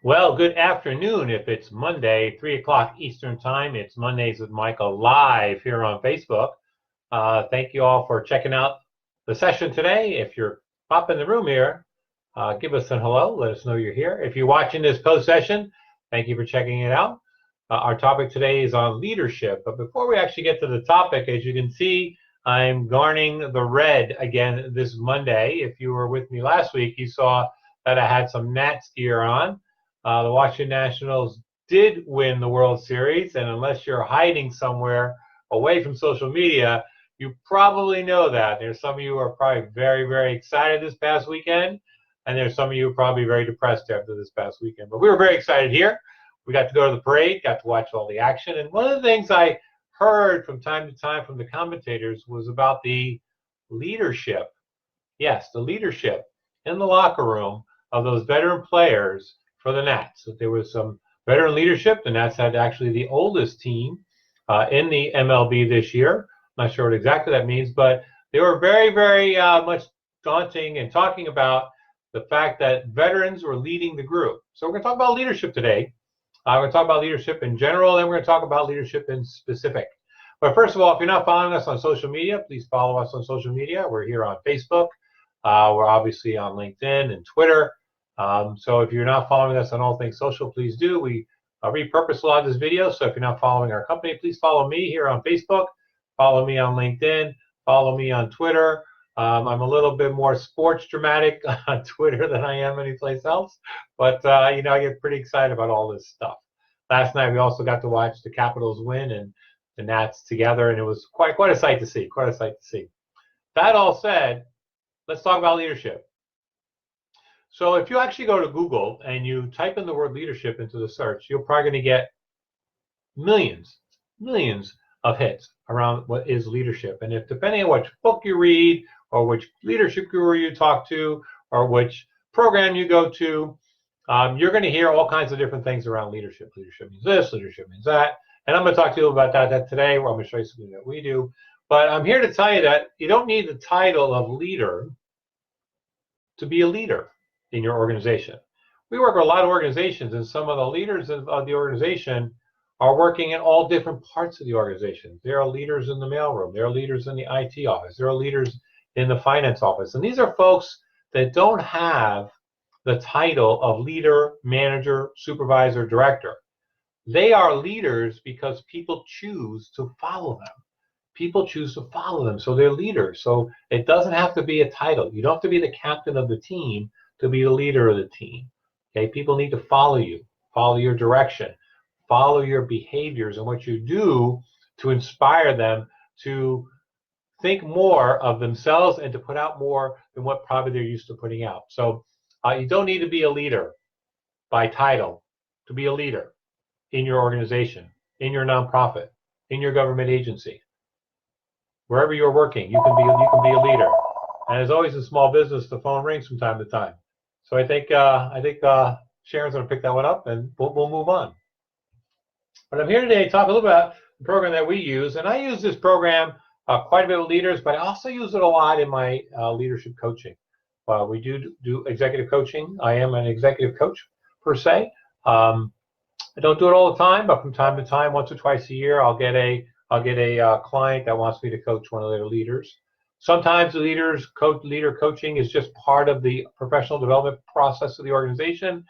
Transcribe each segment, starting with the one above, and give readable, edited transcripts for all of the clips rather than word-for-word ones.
Well, good afternoon. If it's Monday, 3 o'clock Eastern Time, it's Mondays with Michael live here on Facebook. Thank you all for checking out the session today. If you're popping in the room here, give us a hello. Let us know you're here. If you're watching this post session, thank you for checking it out. Our topic today is on leadership. But before we actually get to the topic, as you can see, I'm garnering the red again this Monday. If you were with me last week, you saw that I had some Nats gear on. The Washington Nationals did win the World Series, and unless you're hiding somewhere away from social media, you probably know that. There's some of you who are probably very, very excited this past weekend, and there's some of you probably very depressed after this past weekend. But we were very excited here. We got to go to the parade, got to watch all the action, and one of the things I heard from time to time from the commentators was about the leadership. Yes, the leadership in the locker room of those veteran players for the Nats. That there was some veteran leadership. The Nats had actually the oldest team in the MLB this year. I'm not sure what exactly that means, but they were very, very much daunting and talking about the fact that veterans were leading the group. So we're going to talk about leadership today. We're going to talk about leadership in general, and we're going to talk about leadership in specific. But first of all, if you're not following us on social media, please follow us on social media. We're here on Facebook. We're obviously on LinkedIn and Twitter. So if you're not following us on all things social, please do. We repurpose a lot of this video. So if you're not following our company, please follow me here on Facebook. Follow me on LinkedIn. Follow me on Twitter. I'm a little bit more sports dramatic on Twitter than I am anyplace else. But, I get pretty excited about all this stuff. Last night, we also got to watch the Capitals win and the Nats together, and it was quite a sight to see, quite a sight to see. That all said, let's talk about leadership. So if you actually go to Google and you type in the word leadership into the search, you're probably going to get millions of hits around what is leadership. And if depending on which book you read or which leadership guru you talk to or which program you go to, you're going to hear all kinds of different things around leadership. Leadership means this, leadership means that. And I'm going to talk to you about that today, where I'm going to show you something that we do. But I'm here to tell you that you don't need the title of leader to be a leader in your organization. We work with a lot of organizations, and some of the leaders of the organization are working in all different parts of the organization. There are leaders in the mailroom. There are leaders in the IT office. There are leaders in the finance office. And these are folks that don't have the title of leader, manager, supervisor, director. They are leaders because people choose to follow them. People choose to follow them, so they're leaders. So it doesn't have to be a title. You don't have to be the captain of the team to be the leader of the team. Okay, people need to follow you, follow your direction, follow your behaviors and what you do to inspire them to think more of themselves and to put out more than what probably they're used to putting out. So you don't need to be a leader by title to be a leader in your organization, in your nonprofit, in your government agency. Wherever you're working, you can be a leader. And as always in small business, the phone rings from time to time. So I think Sharon's going to pick that one up, and we'll move on. But I'm here today to talk a little about the program that we use, and I use this program quite a bit with leaders, but I also use it a lot in my leadership coaching. We do executive coaching. I am an executive coach per se. I don't do it all the time, but from time to time, once or twice a year, I'll get a client that wants me to coach one of their leaders. Sometimes the leader coaching is just part of the professional development process of the organization,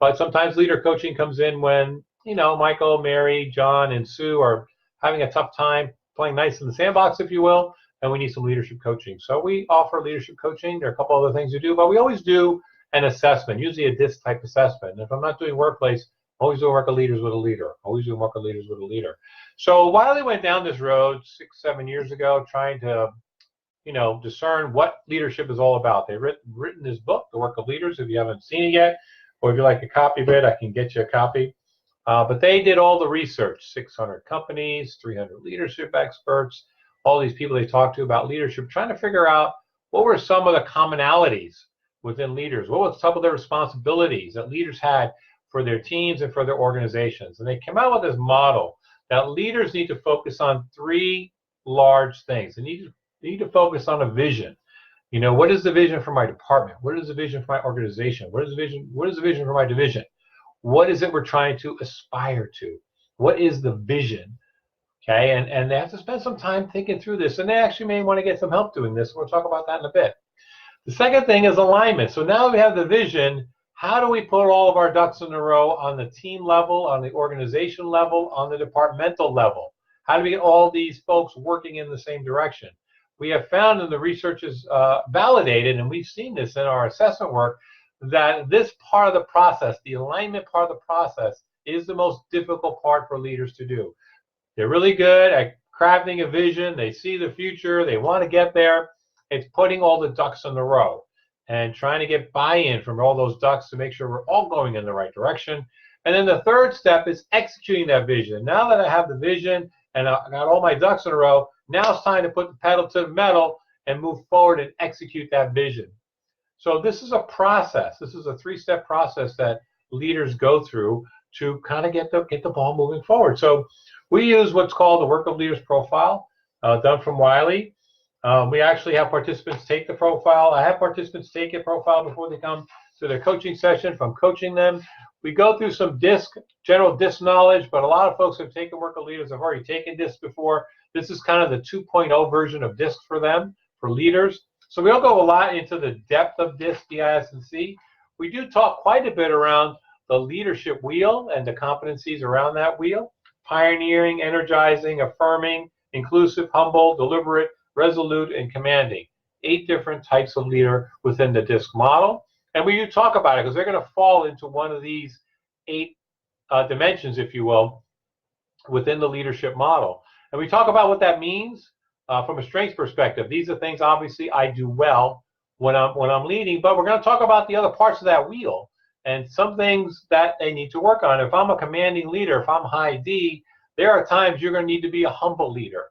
but sometimes leader coaching comes in when, Michael, Mary, John, and Sue are having a tough time playing nice in the sandbox, if you will, and we need some leadership coaching. So we offer leadership coaching. There are a couple other things we do, but we always do an assessment, usually a DISC type assessment. And if I'm not doing workplace, always do work of leaders with a leader. Always do work of leaders with a leader. So Wiley went down this road 6-7 years ago, trying to, discern what leadership is all about. They've written this book, The Work of Leaders. If you haven't seen it yet, or if you'd like a copy of it, I can get you a copy. But they did all the research: 600 companies, 300 leadership experts, all these people they talked to about leadership, trying to figure out what were some of the commonalities within leaders. What was some of the responsibilities that leaders had for their teams and for their organizations. And they came out with this model that leaders need to focus on three large things. They need to focus on a vision. What is the vision for my department? What is the vision for my organization? What is the vision for my division? What is it we're trying to aspire to? What is the vision? Okay, and they have to spend some time thinking through this, and they actually may want to get some help doing this. We'll talk about that in a bit. The second thing is alignment. So now we have the vision. How do we put all of our ducks in a row on the team level, on the organization level, on the departmental level? How do we get all these folks working in the same direction? We have found, and the research is validated, and we've seen this in our assessment work, that this part of the process, the alignment part of the process, is the most difficult part for leaders to do. They're really good at crafting a vision. They see the future. They want to get there. It's putting all the ducks in a row and trying to get buy-in from all those ducks to make sure we're all going in the right direction. And then the third step is executing that vision. Now that I have the vision and I got all my ducks in a row, now it's time to put the pedal to the metal and move forward and execute that vision. So this is a process. This is a three-step process that leaders go through to kind of get the ball moving forward. So we use what's called the Work of Leaders profile, done from Wiley. We actually have participants take the profile. I have participants take a profile before they come to their coaching session. If I'm coaching them, we go through some general DISC knowledge, but a lot of folks who have taken Work of Leaders have already taken DISC before. This is kind of the 2.0 version of DISC for them, for leaders. So we don't go a lot into the depth of DISC, D-I-S-C. We do talk quite a bit around the leadership wheel and the competencies around that wheel: pioneering, energizing, affirming, inclusive, humble, deliberate, resolute, and commanding. 8 different types of leader within the DISC model. And we do talk about it because they're going to fall into one of these 8 dimensions, if you will, within the leadership model. And we talk about what that means from a strengths perspective. These are things, obviously, I do well when I'm leading, but we're going to talk about the other parts of that wheel and some things that they need to work on. If I'm a commanding leader, if I'm high D, there are times you're going to need to be a humble leader.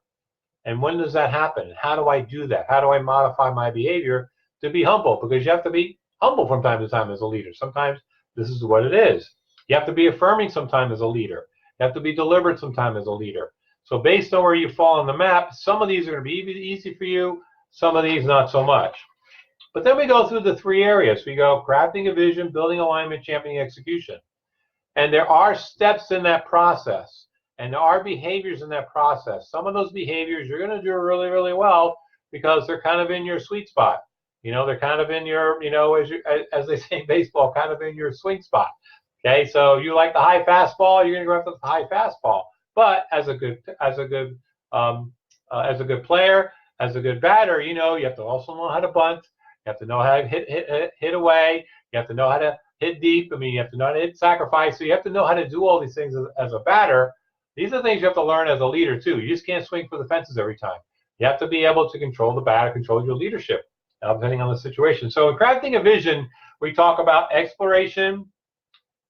And when does that happen? How do I do that? How do I modify my behavior to be humble? Because you have to be humble from time to time as a leader. Sometimes this is what it is. You have to be affirming sometime as a leader. You have to be deliberate sometime as a leader. So based on where you fall on the map, some of these are going to be easy for you, some of these not so much. But then we go through the 3 areas. We go crafting a vision, building alignment, championing execution. And there are steps in that process. And there are behaviors in that process. Some of those behaviors you're going to do really, really well because they're kind of in your sweet spot. You know, they're kind of in your, as they say in baseball, kind of in your swing spot. Okay, so you like the high fastball, you're going to go after the high fastball. But as a good player, as a good batter, you have to also know how to bunt. You have to know how to hit away. You have to know how to hit deep. I mean, you have to know how to hit sacrifice. So you have to know how to do all these things as a batter. These are things you have to learn as a leader, too. You just can't swing for the fences every time. You have to be able to control the batter, control your leadership, depending on the situation. So in crafting a vision, we talk about exploration,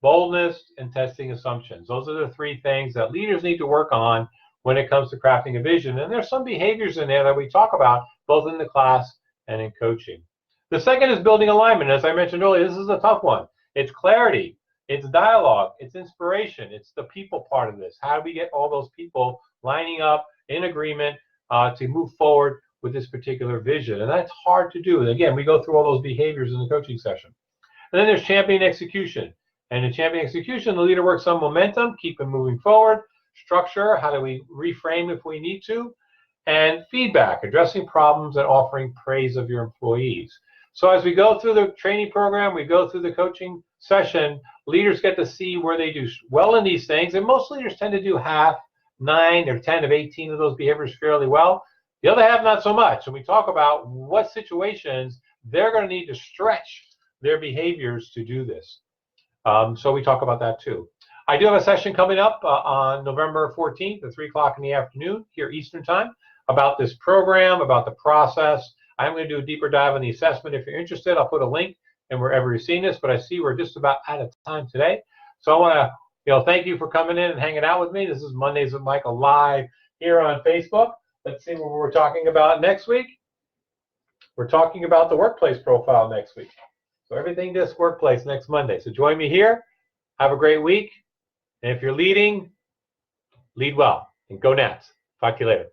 boldness, and testing assumptions. Those are the 3 things that leaders need to work on when it comes to crafting a vision. And there's some behaviors in there that we talk about both in the class and in coaching. The second is building alignment. As I mentioned earlier, this is a tough one. It's clarity. It's dialogue, it's inspiration, it's the people part of this. How do we get all those people lining up in agreement to move forward with this particular vision? And that's hard to do. And again, we go through all those behaviors in the coaching session. And then there's champion execution. And in champion execution, the leader works on momentum, keep them moving forward, structure, how do we reframe if we need to, and feedback, addressing problems and offering praise of your employees. So as we go through the training program, we go through the coaching session, leaders get to see where they do well in these things, and most leaders tend to do half, 9 or 10 of 18 of those behaviors fairly well. The other half, not so much. And we talk about what situations they're going to need to stretch their behaviors to do this. So we talk about that too. I do have a session coming up on November 14th at 3 o'clock in the afternoon here Eastern Time about this program, about the process. I'm going to do a deeper dive on the assessment. If you're interested, I'll put a link and wherever you're seeing this, but I see we're just about out of time today. So I want to thank you for coming in and hanging out with me. This is Mondays with Michael live here on Facebook. Let's see what we're talking about next week. We're talking about the workplace profile next week. So everything DISC workplace next Monday. So join me here. Have a great week. And if you're leading, lead well. And go Nats. Talk to you later.